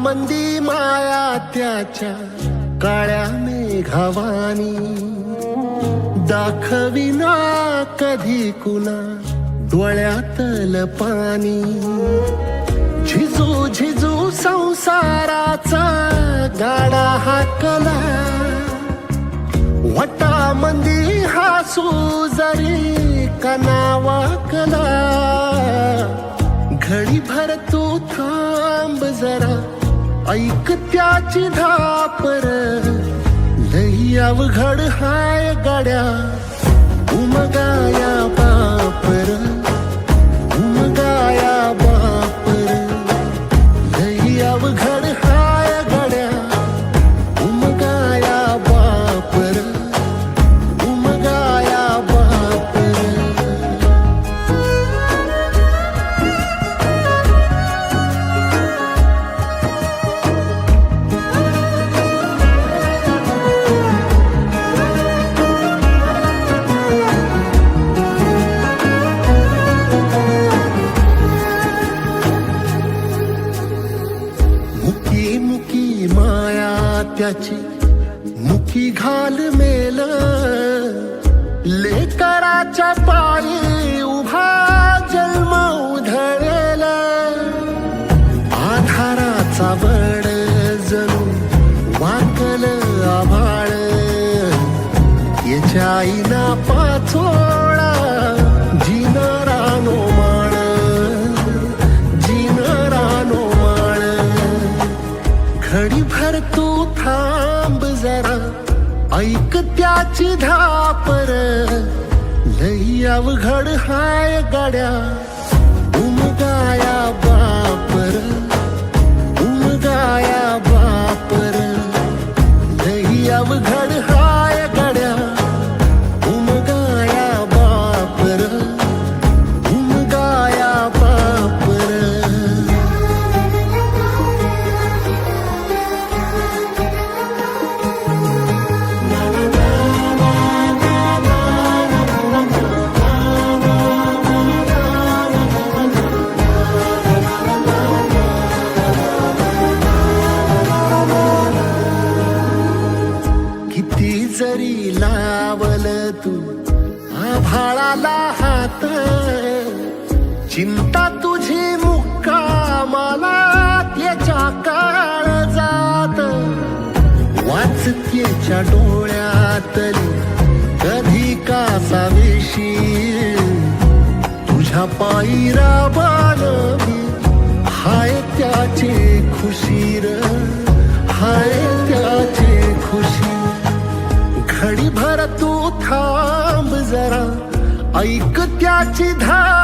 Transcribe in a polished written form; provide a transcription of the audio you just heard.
मंदी माया त्याच्या काळ्या मेघावानी, दाखविना कधी कुणा डोळ्यातल पाणी. झिजू झिजू संसाराचा गाडा हाकला, वटामंदी हासू जरी कना वाकला. घडी भर तू थांब जरा, ऐक त्याची धापर, लई अवघड हाय गड्या उमगाया बापर, उमगाया बापर. लई अवघड हाय गड्या उमगाया बापर, उमगाया बापर. मुकी मुकी माया त्याची मुखी घाल मेल, लेकराच्या पायी उभा जन्म उधळेल. आधाराचा बळ जणू वाकल आभाळ, याच्या आईना पाचोळा जिनरानो माळ, जिनरानो माळ. घडी भर तू थांब जरा, ऐक त्याची धापर, लई अवघड हाय गड्या उमगाया बापर, उमगाया बापर. लई अवघड हाय गड्या उमगाया बापर, उमगाया बापर. किती जरी लावल तू आभाळाला हात, चिंता तुझी मुक्कामाला त्याच्या काळजात. वाचतेच्या डोळ्यातली कधी कासाविशी, तुझ्या पायी राबान हाय त्याचे खुशीर, हाय त्याचे खुशी. घडी भर तू थांब जरा, ऐक त्याची धार,